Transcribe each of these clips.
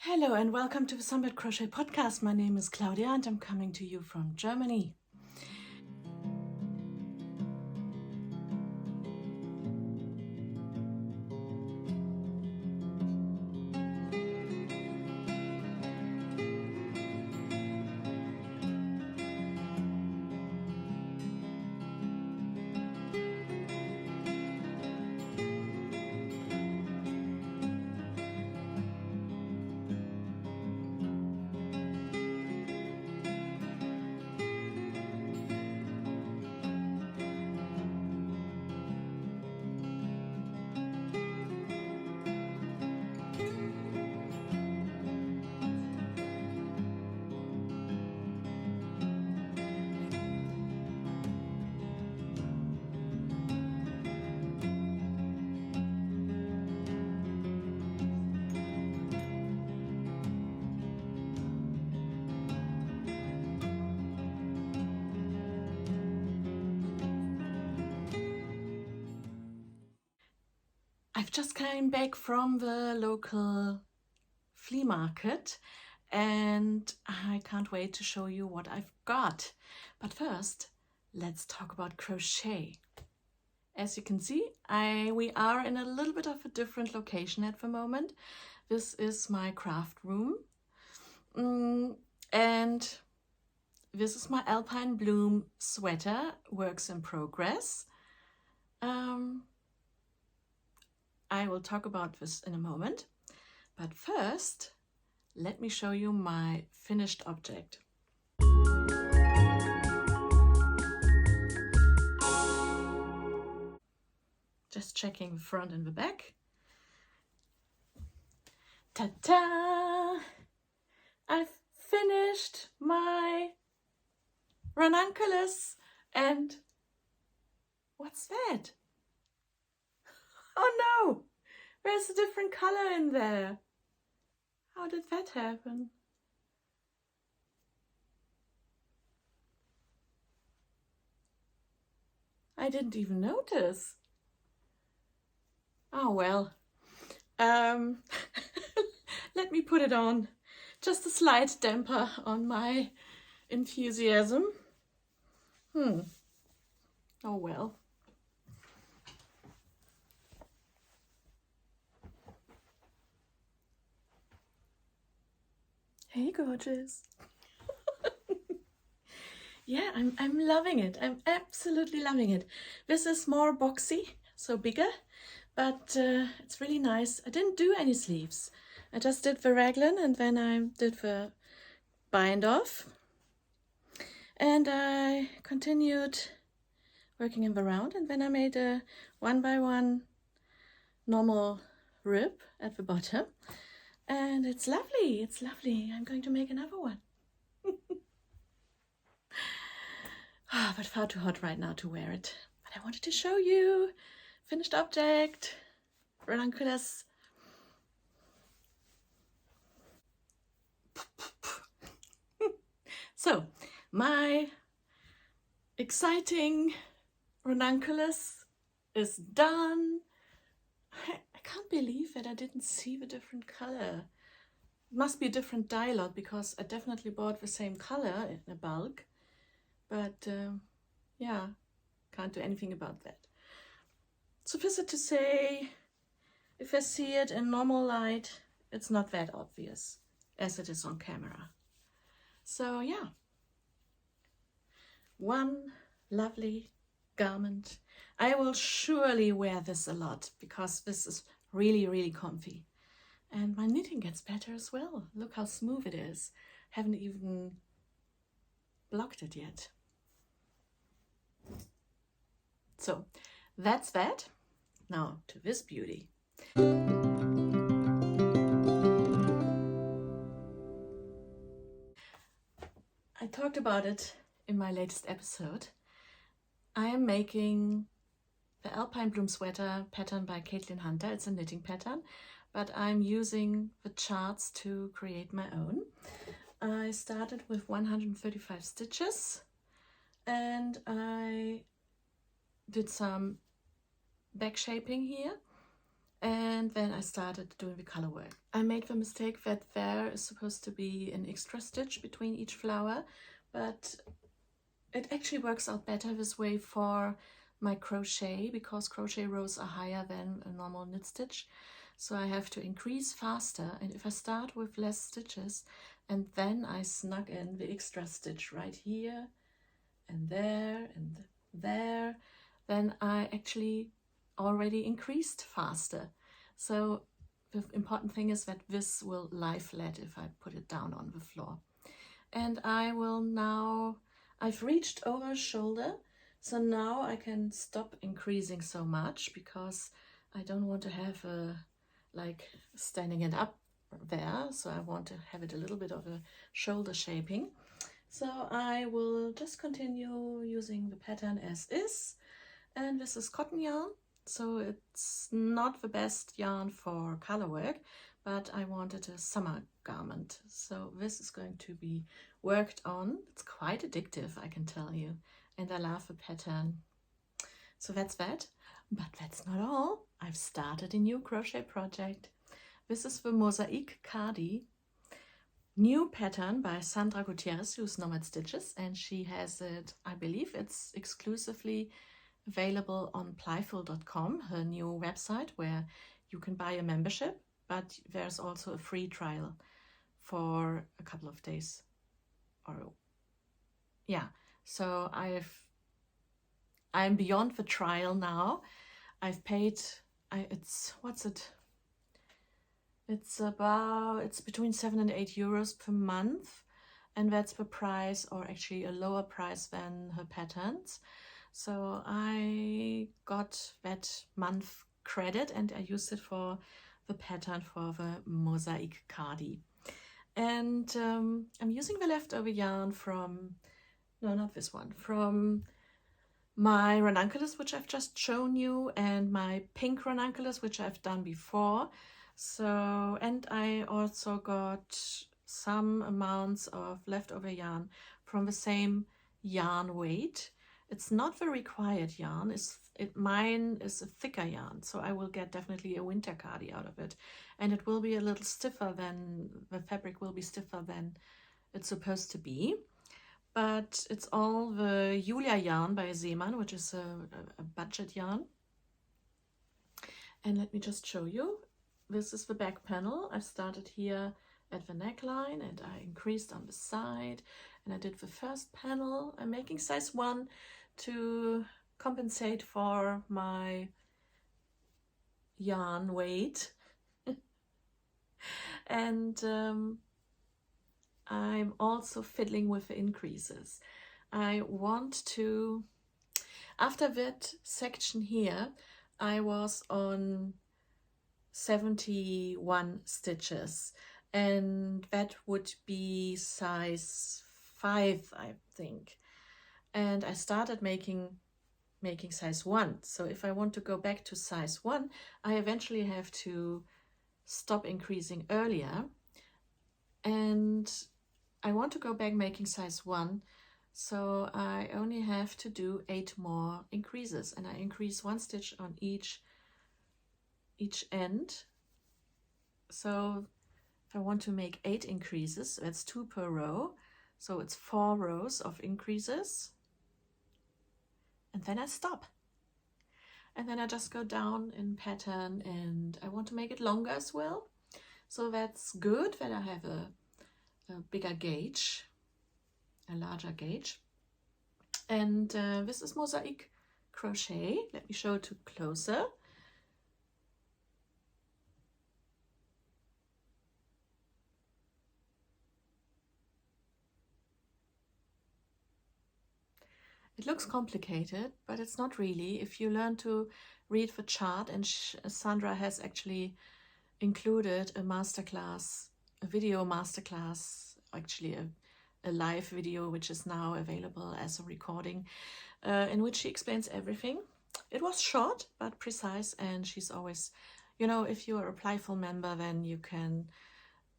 Hello and welcome to the Sunbirdcrochet podcast. My name is Claudia and I'm coming to you from Germany. I've just came back from the local flea market and I can't wait to show you what I've got. But first, let's talk about crochet. As you can see, we are in a little bit of a different location at the moment. This is my craft room. And this is my Alpine Bloom sweater, works in progress. I will talk about this in a moment, but first, let me show you my finished object. Just checking the front and the back. Ta-da! I've finished my Ranunculus, and what's that? Oh no! There's a different color in there. How did that happen? I didn't even notice. Oh well. Let me put it on. Just a slight damper on my enthusiasm. Oh well. Hey, gorgeous. Yeah, I'm loving it. I'm absolutely loving it. This is more boxy, so bigger, but it's really nice. I didn't do any sleeves. I just did the raglan and then I did the bind off. And I continued working in the round, and then I made a 1x1 normal rib at the bottom. And it's lovely, it's lovely. I'm going to make another one. But far too hot right now to wear it. But I wanted to show you. Finished object, Ranunculus. So, my exciting Ranunculus is done. I can't believe that I didn't see the different color. It must be a different dye lot because I definitely bought the same color in a bulk. But yeah, can't do anything about that. Suffice it to say, if I see it in normal light, it's not that obvious as it is on camera. So yeah, one lovely garment. I will surely wear this a lot because this is really, really comfy. And my knitting gets better as well. Look how smooth it is. Haven't even blocked it yet. So that's that. Now to this beauty. I talked about it in my latest episode. I am making the Alpine Bloom sweater pattern by Caitlin Hunter. It's a knitting pattern, but I'm using the charts to create my own. I started with 135 stitches and I did some back shaping here And then I started doing the color work. I made the mistake that there is supposed to be an extra stitch between each flower, but it actually works out better this way for my crochet, because crochet rows are higher than a normal knit stitch. So I have to increase faster, and if I start with less stitches and then I snug in the extra stitch right here and there, then I actually already increased faster. So the important thing is that this will lie flat if I put it down on the floor. And I will now, I've reached over shoulder, so now I can stop increasing so much, because I don't want to have a, like standing it up there, so I want to have it a little bit of a shoulder shaping. So I will just continue using the pattern as is, and this is cotton yarn, so it's not the best yarn for color work, but I wanted a summer garment, so this is going to be worked on. It's quite addictive, I can tell you, and I love the pattern. So that's that, but that's not all. I've started a new crochet project. This is the Mosaic Cardi, new pattern by Sandra Gutierrez, who's Nomad Stitches, and she has it, I believe it's exclusively available on plyful.com, her new website, where you can buy a membership, but there's also a free trial for a couple of days. Or yeah, so I'm beyond the trial now. I've paid, it's between 7 and 8 euros per month, and that's the price, or actually a lower price than her patterns. So I got that month credit and I used it for the pattern for the Mosaic Cardi. And I'm using the leftover yarn from, no, not this one, from my Ranunculus, which I've just shown you, and my pink Ranunculus, which I've done before. So, and I also got some amounts of leftover yarn from the same yarn weight. It's not the required yarn, mine is a thicker yarn, so I will get definitely a winter cardi out of it. And it will be a little stiffer than, the fabric will be stiffer than it's supposed to be. But it's all the Julia yarn by Seemann, which is a budget yarn. And let me just show you. This is the back panel. I started here at the neckline and I increased on the side, and I did the first panel. I'm making size 1 to compensate for my yarn weight. And I'm also fiddling with the increases. I want to, after that section here, I was on 71 stitches, and that would be size 5, I think. And I started making size 1. So if I want to go back to size 1, I eventually have to stop increasing earlier. And I want to go back making size 1, so I only have to do 8 more increases, and I increase 1 stitch on each end. So if I want to make 8 increases, that's 2 per row, so it's 4 rows of increases, and then I stop. And then I just go down in pattern, and I want to make it longer as well. So that's good that I have a bigger gauge, a larger gauge. And this is Mosaic Crochet. Let me show it closer. It looks complicated, but it's not really. If you learn to read the chart, and Sandra has actually included a masterclass, a video masterclass, actually a live video, which is now available as a recording, in which she explains everything. It was short but precise, and she's always, you know, if you are a Plyful member, then you can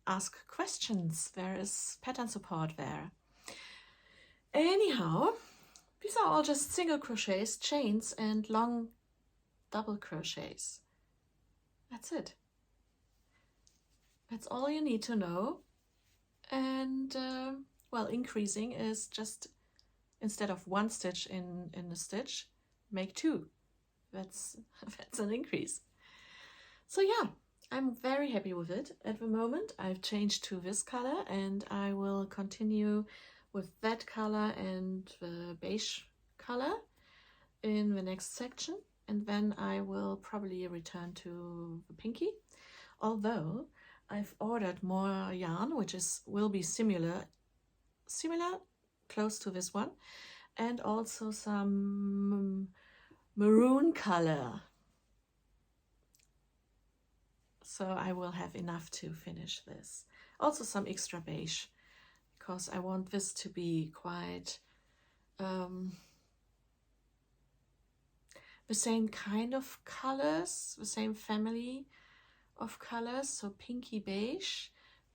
ask questions. There is pattern support there. Anyhow, these are all just single crochets, chains, and long double crochets. that's it. That's all you need to know. And well, increasing is just, instead of 1 stitch in a stitch, make 2. That's an increase. So yeah, I'm very happy with it at the moment. I've changed to this color, and I will continue with that color and the beige color in the next section, and then I will probably return to the pinky, although I've ordered more yarn, which will be similar, close to this one, and also some maroon color. So I will have enough to finish this. Also some extra beige, because I want this to be quite the same kind of colors, the same family of colors. So pinky beige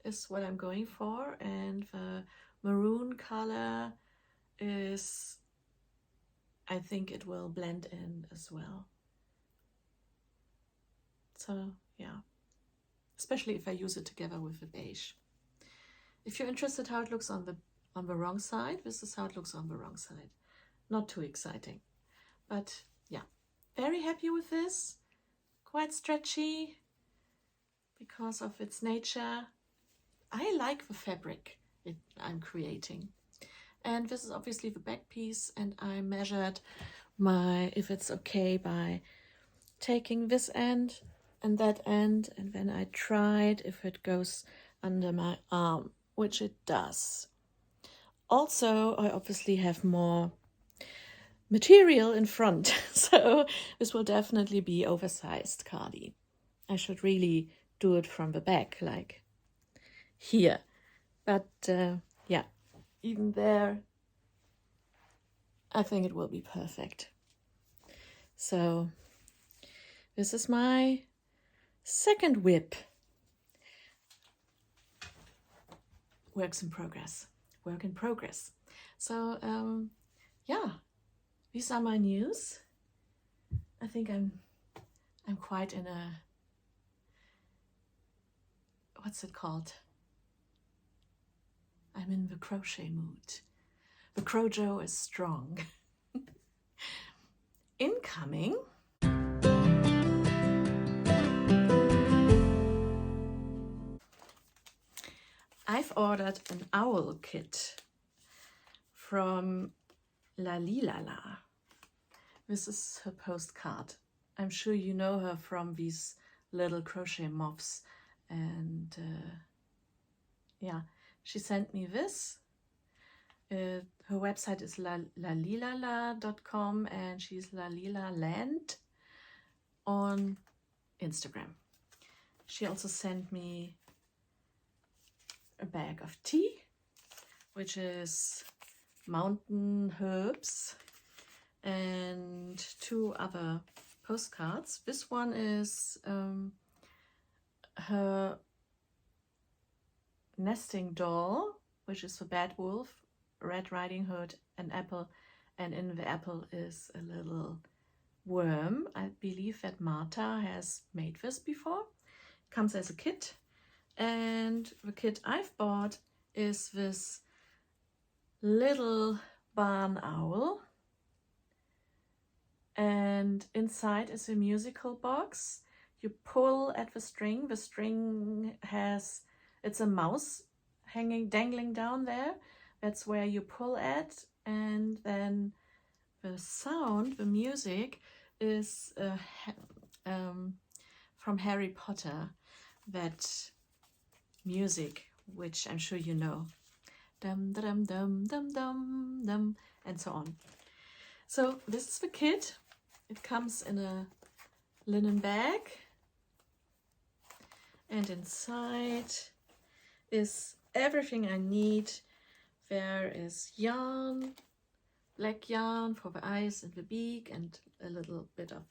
is what I'm going for, and the maroon color is, I think it will blend in as well. So yeah, especially if I use it together with the beige. If you're interested how it looks on the wrong side, this is how it looks on the wrong side. Not too exciting, but yeah, very happy with this. Quite stretchy because of its nature. I like the fabric I'm creating. And this is obviously the back piece, and I measured if it's okay by taking this end and that end, and then I tried if it goes under my arm, which it does. Also, I obviously have more material in front, so this will definitely be oversized cardi. I should really do it from the back, like here. But yeah, even there, I think it will be perfect. So this is my second whip. Work in progress. So yeah, these are my news. I think I'm quite in a, what's it called? I'm in the crochet mood. The Crojo is strong. Incoming. I've ordered an owl kit from La Lila La. This is her postcard. I'm sure you know her from these little crochet muffs, and yeah, she sent me this. Her website is lalilala.com, and she's Lalila Land on Instagram. She also sent me a bag of tea, which is mountain herbs, and 2 other postcards. This one is her nesting doll, which is the Bad Wolf, Red Riding Hood, an apple, and in the apple is a little worm. I believe that Marta has made this before. It comes as a kit, and the kit I've bought is this little barn owl, and inside is a musical box. You pull at the string. The string has, it's a mouse dangling down there. That's where you pull at, and then the sound, the music, is from Harry Potter. That music, which I'm sure you know, dum dum dum dum dum dum, and so on. So this is the kit. It comes in a linen bag, and inside is everything I need. There is yarn, black yarn for the eyes and the beak, and a little bit of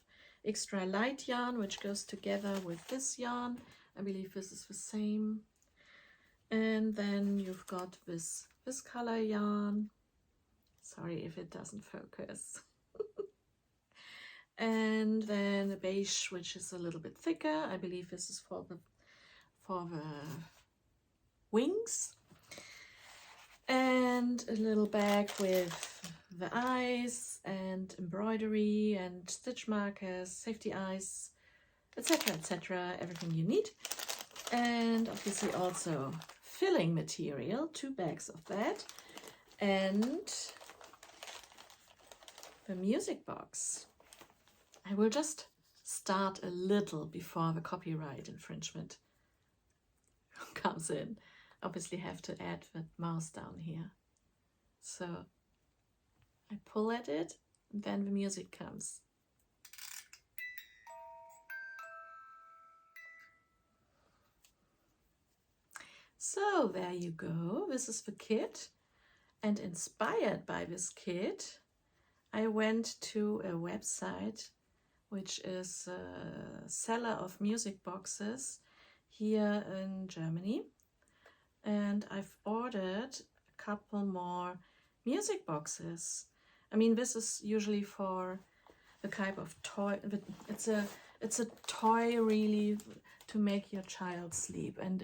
extra light yarn, which goes together with this yarn. I believe this is the same. And then you've got this color yarn. Sorry if it doesn't focus. and then a beige which is a little bit thicker. I believe this is for the wings, and a little bag with the eyes and embroidery and stitch markers, safety eyes, etc, etc, everything you need. And obviously also filling material, 2 bags of that, and the music box. I will just start a little before the copyright infringement comes in. Obviously have to add the mouse down here. So I pull at it, and then the music comes. So there you go. This is the kit, and inspired by this kit, I went to a website which is a seller of music boxes here in Germany, and I've ordered a couple more music boxes. I mean, this is usually for the type of toy. It's a toy really to make your child sleep, and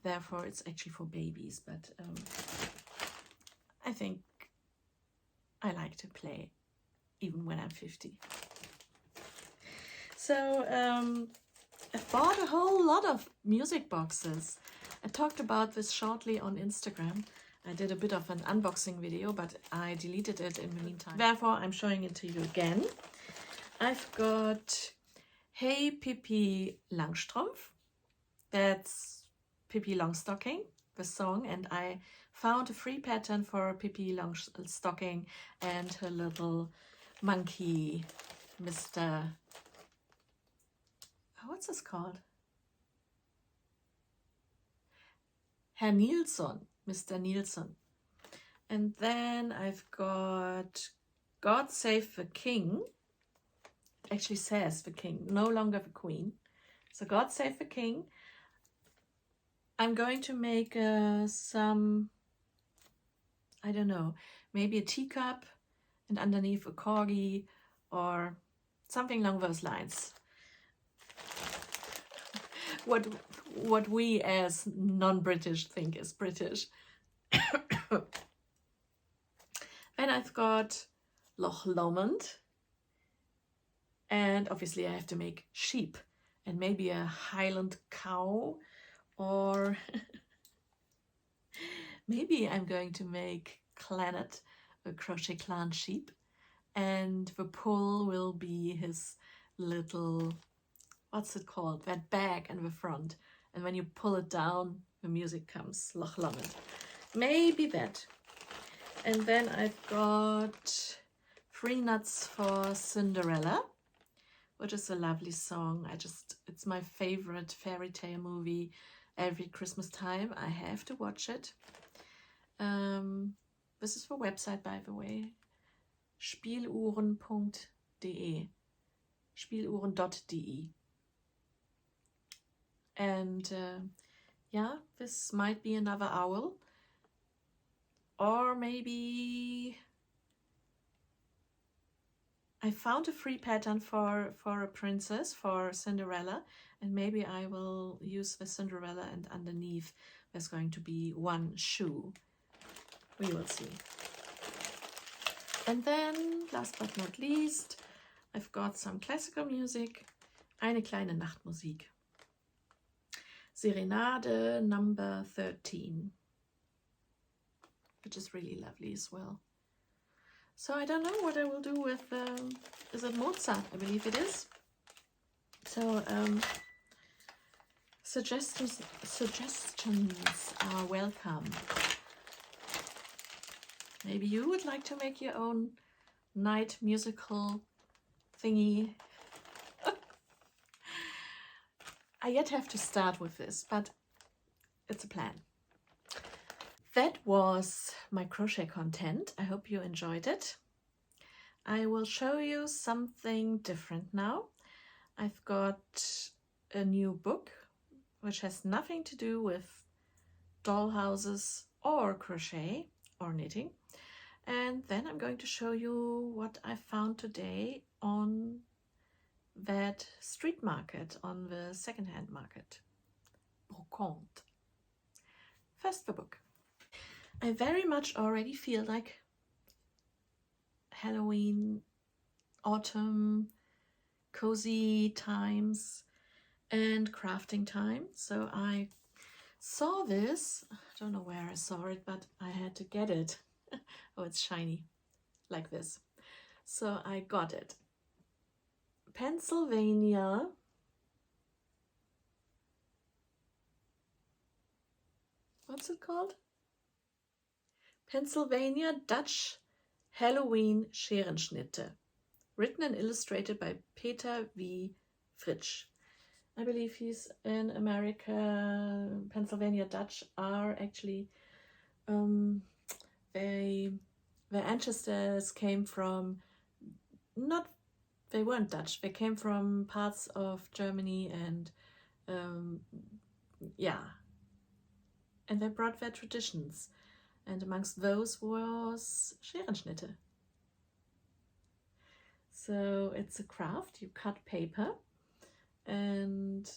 therefore it's actually for babies, but I think I like to play even when I'm 50. So I bought a whole lot of music boxes. I talked about this shortly on Instagram. I did a bit of an unboxing video, but I deleted it in the meantime. Therefore, I'm showing it to you again. I've got Hey Pippi Langstrumpf. That's Pippi Longstocking, the song, and I found a free pattern for Pippi Longstocking and her little monkey, Mr. What's this called? Herr Nilsson, Mr. Nilsson. And then I've got God Save the King. It actually says the king, no longer the queen. So God Save the King. I'm going to make some, I don't know, maybe a teacup and underneath a corgi or something along those lines. What we as non-British think is British. Then I've got Loch Lomond, and obviously I have to make sheep and maybe a Highland cow, or maybe I'm going to make Clannad, a crochet clan sheep, and the pull will be his little, what's it called, that bag in the front, and when you pull it down the music comes, Loch Lomond. Maybe that. And then I've got 3 Nuts for Cinderella, which is a lovely song. It's my favorite fairy tale movie. Every Christmas time I have to watch it. This is the website, by the way, spieluhren.de, spieluhren.de. And yeah, this might be another owl, or maybe I found a free pattern for a princess, for Cinderella, and maybe I will use the Cinderella, and underneath there's going to be 1 shoe. We will see. And then, last but not least, I've got some classical music, eine kleine Nachtmusik. Serenade number 13, which is really lovely as well. So I don't know what I will do with, is it Mozart? I believe it is. So suggestions are welcome. Maybe you would like to make your own night musical thingy. I yet have to start with this, but it's a plan. That was my crochet content. I hope you enjoyed it. I will show you something different now. I've got a new book which has nothing to do with dollhouses or crochet or knitting. And then I'm going to show you what I found today on that street market on the second-hand market. Brocante. First the book. I very much already feel like Halloween, autumn, cozy times and crafting time. So I saw this, I don't know where I saw it, but I had to get it. Oh, it's shiny, like this. So I got it. Pennsylvania. What's it called? Pennsylvania Dutch Halloween Scherenschnitte. Written and illustrated by Peter V. Fritsch. I believe he's in America. Pennsylvania Dutch are actually, their ancestors came from, they weren't Dutch, they came from parts of Germany and, yeah, and they brought their traditions. And amongst those was Scherenschnitte. So it's a craft, you cut paper, and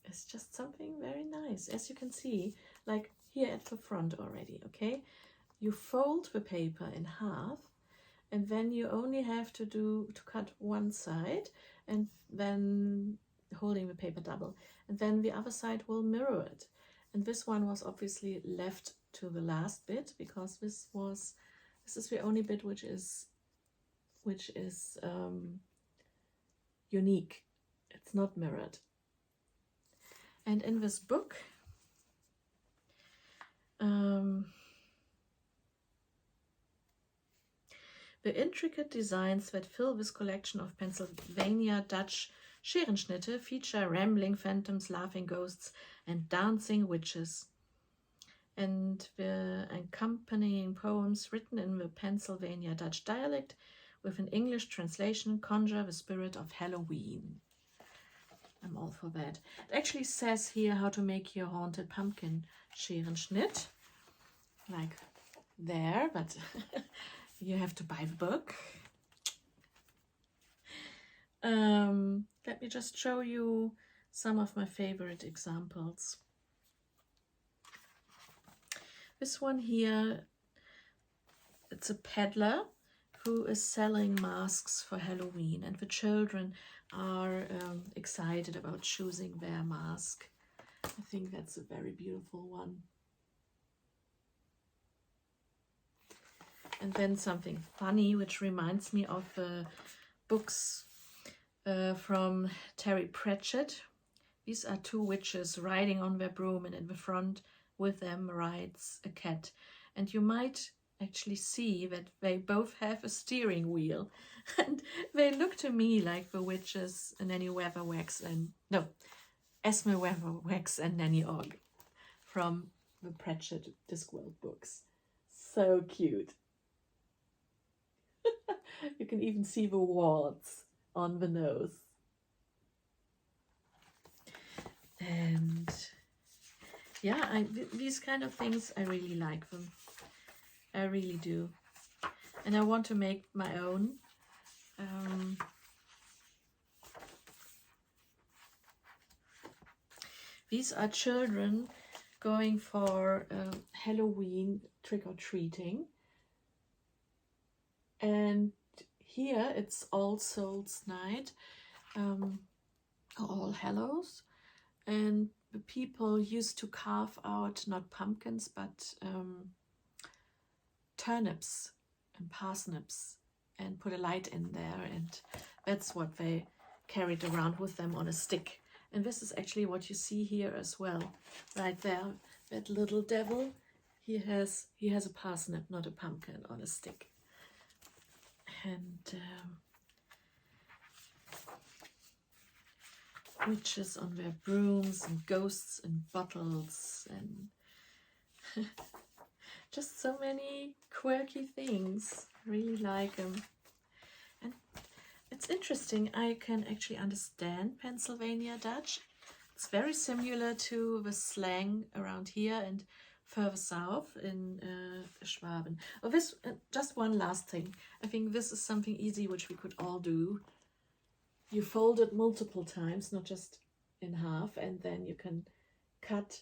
it's just something very nice. As you can see, like here at the front already, okay? You fold the paper in half, and then you only have to cut one side, and then holding the paper double, and then the other side will mirror it. And this one was obviously left to the last bit, because this is the only bit which is unique. It's not mirrored. And in this book, the intricate designs that fill this collection of Pennsylvania Dutch Scherenschnitte feature rambling phantoms, laughing ghosts, and dancing witches. And the accompanying poems written in the Pennsylvania Dutch dialect with an English translation conjure the spirit of Halloween. I'm all for that. It actually says here how to make your haunted pumpkin Scherenschnitt, like there, but you have to buy the book. Let me just show you some of my favorite examples. This one here, it's a peddler who is selling masks for Halloween, and the children are excited about choosing their mask. I think that's a very beautiful one. And then something funny, which reminds me of books from Terry Pratchett. These are two witches riding on their broom, and in the front with them rides a cat. And you might actually see that they both have a steering wheel. And they look to me like the witches Nanny Weatherwax and, no, Esme Weatherwax and Nanny Ogg from the Pratchett Discworld books. So cute. You can even see the warts on the nose. And yeah, these kind of things, I really like them. I really do. And I want to make my own. These are children going for Halloween trick-or-treating. And here it's All Souls Night, All Hallows. And the people used to carve out not pumpkins, but turnips and parsnips and put a light in there, and that's what they carried around with them on a stick. And this is actually what you see here as well, right there. That little devil, he has a parsnip, not a pumpkin, on a stick. And witches on their brooms, and ghosts and bottles, and just so many quirky things. I really like them. And it's interesting, I can actually understand Pennsylvania Dutch. It's very similar to the slang around here and further south in Schwaben. Oh, this, just one last thing. I think this is something easy which we could all do. you fold it multiple times, not just in half, and then you can cut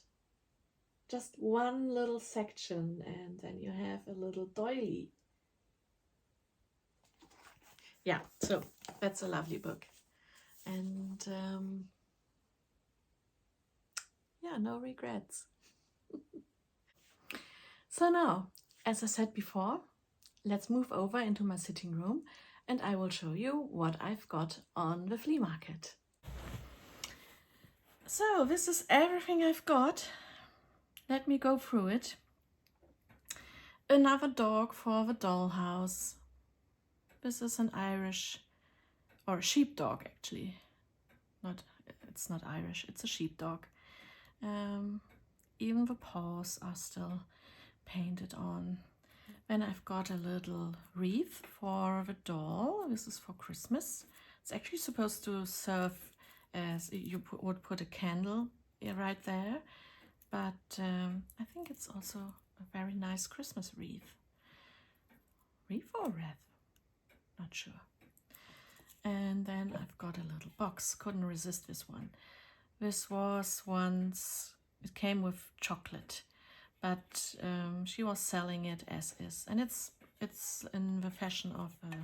just one little section, and then you have a little doily. Yeah, so that's a lovely book. And yeah, no regrets. So now, as I said before, let's move over into my sitting room and I will show you what I've got on the flea market. So this is everything I've got. Let me go through it. Another dog for the dollhouse. This is an Irish, or sheepdog actually. It's not Irish, it's a sheepdog. Even the paws are still painted on. Then I've got a little wreath for the doll. This is for Christmas. It's actually supposed to serve as you would put a candle right there, but I think it's also a very nice Christmas wreath. Wreath or wreath? Not sure. And then I've got a little box. Couldn't resist this one. This was once, it came with chocolate, but she was selling it as is, and it's in the fashion of a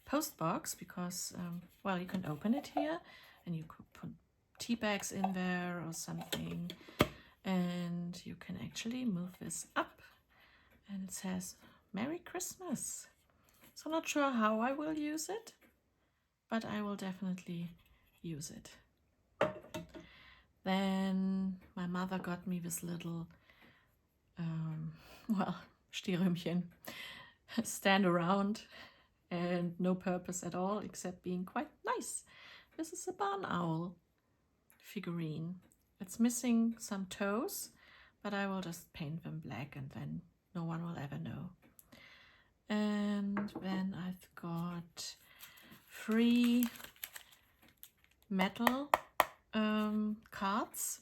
post box because well, you can open it here and you could put tea bags in there or something, and you can actually move this up and it says Merry Christmas. So not sure how I will use it, but I will definitely use it. Then my mother got me this little well, Stierrümchen, stand around and no purpose at all except being quite nice. This is a barn owl figurine. It's missing some toes, but I will just paint them black and then no one will ever know. And then I've got 3 metal cards.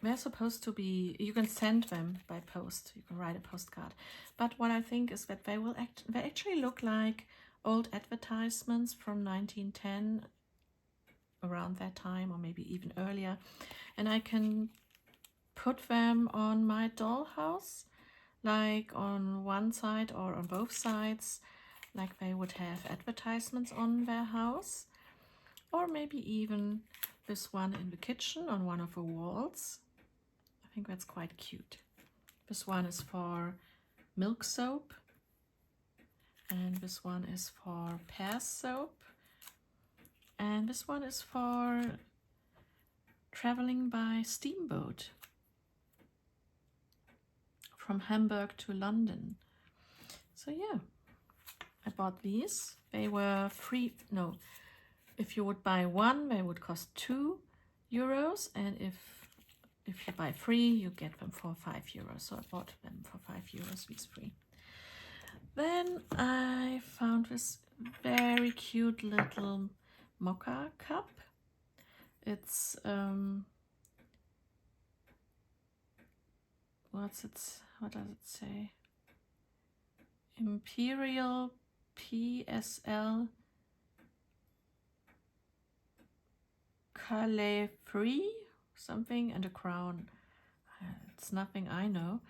They're supposed to be, you can send them by post, you can write a postcard. But what I think is that they actually look like old advertisements from 1910, around that time, or maybe even earlier. And I can put them on my dollhouse, like on one side or on both sides, like they would have advertisements on their house. Or maybe even this one in the kitchen on one of the walls. I think that's quite cute. This one is for milk soap, and this one is for pear soap, and this one is for traveling by steamboat from Hamburg to London. So yeah, I bought these. They were free. No, if you would buy one, they would cost €2, and if you buy 3, you get them for €5. So I bought them for €5, these 3. Then I found this very cute little mocha cup. It's what does it say? Imperial PSL Calais Free something, and a crown. It's nothing I know,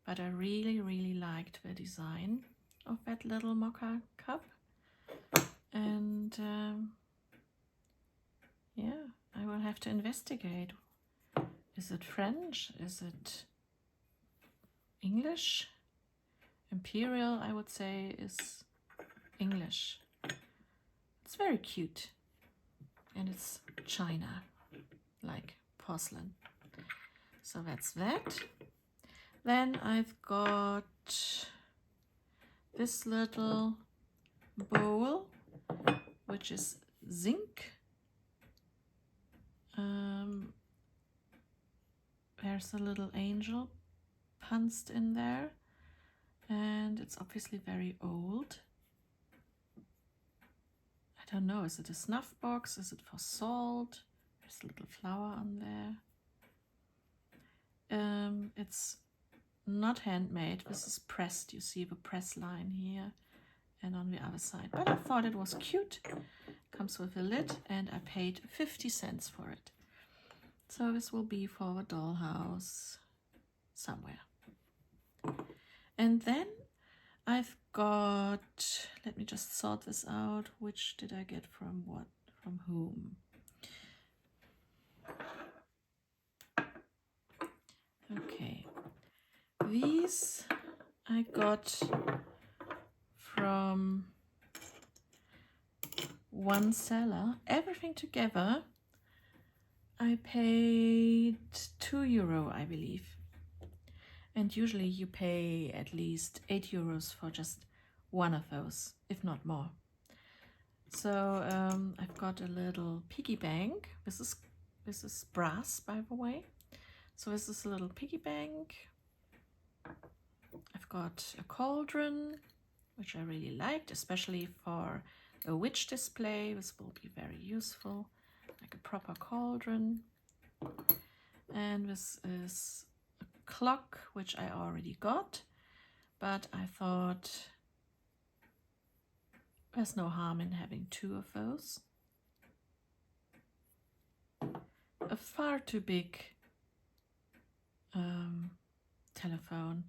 but I really liked the design of that little mocha cup. And yeah, I will have to investigate. Is it French? Is it English? Imperial, I would say, is English. It's very cute, and it's china, like porcelain. So that's that. Then I've got this little bowl, which is zinc. There's a little angel punched in there, and it's obviously very old. I don't know, is it a snuff box? Is it for salt? There's a little flower on there. It's not handmade. This is pressed. You see the press line here, and on the other side. But I thought it was cute. Comes with a lid, and I paid 50 cents for it. So this will be for a dollhouse somewhere. And then I've got, let me just sort this out. Which did I get from what, from whom? Okay, these I got from one seller. Everything together I paid €2, I believe. And usually you pay at least €8 for just one of those, if not more. So I've got a little piggy bank. This is brass, by the way. So this is a little piggy bank. I've got a cauldron, which I really liked, especially for a witch display. This will be very useful, like a proper cauldron. And this is a clock, which I already got, but I thought there's no harm in having two of those. A far too big telephone,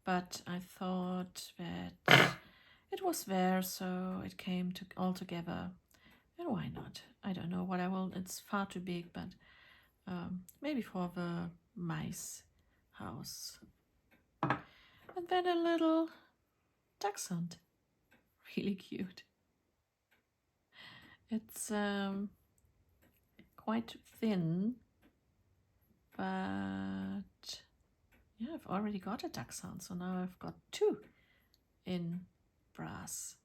but I thought that it was there, so it came all together, and why not? I don't know what I will. It's far too big, but maybe for the mice house. And then a little dachshund, really cute. It's quite thin, but yeah, I've already got a dachshund, so now I've got two in brass.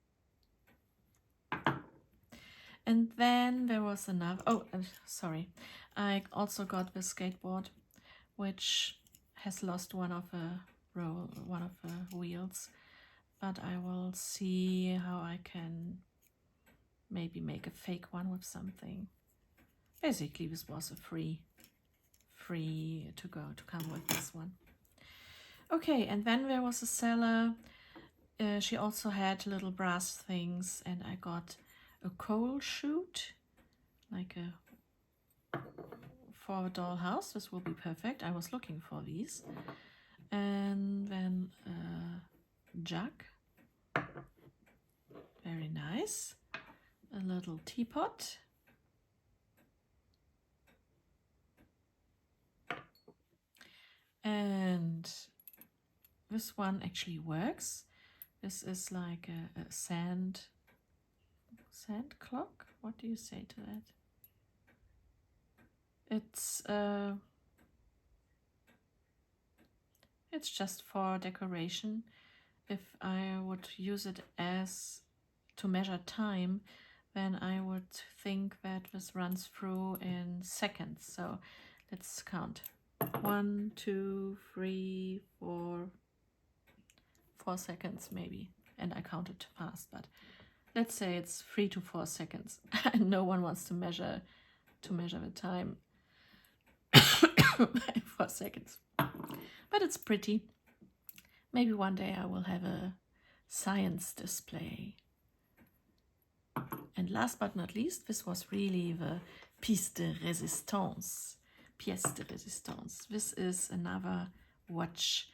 And then there was another, sorry, I also got the skateboard, which has lost one of the wheels, but I will see how I can maybe make a fake one with something. Basically, this was a free to come with this one. Okay, and then there was a seller. She also had little brass things, and I got a coal chute, like for a dollhouse. This will be perfect. I was looking for these. And then a jug, very nice. A little teapot. And this one actually works. This is like a sand clock. What do you say to that? It's just for decoration. If I would use it as to measure time, then I would think that this runs through in seconds. So let's count. 1, 2, 3, 4 seconds maybe. And I counted fast, but let's say it's 3 to 4 seconds. No one wants to measure the time by 4 seconds. But it's pretty. Maybe one day I will have a science display. And last but not least, this was really the pièce de résistance. This is another watch,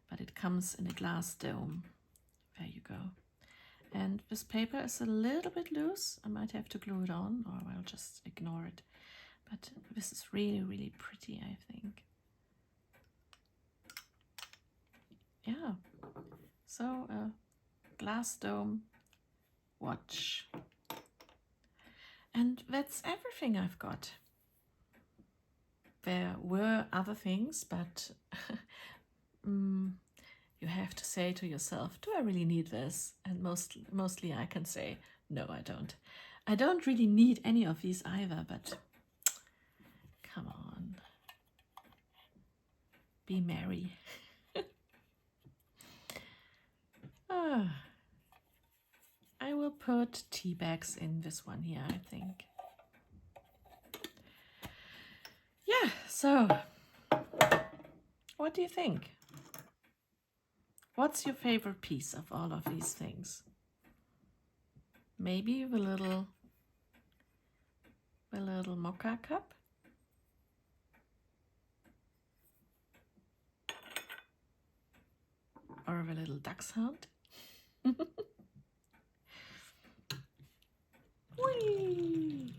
but it comes in a glass dome. There you go. And this paper is a little bit loose. I might have to glue it on, or I'll just ignore it. But this is really, really pretty, I think. Yeah. So a glass dome watch. And that's everything I've got. There were other things, but you have to say to yourself, do I really need this? And mostly I can say, no, I don't. I don't really need any of these either, but come on. Be merry. I will put tea bags in this one here, I think. Yeah, so what do you think? What's your favorite piece of all of these things? Maybe with a little mocha cup. Or with a little duck's hunt. Whee!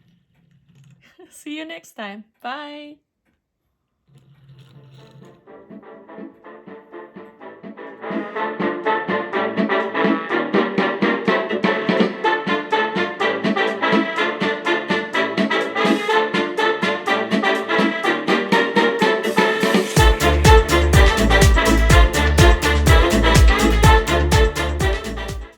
See you next time. Bye.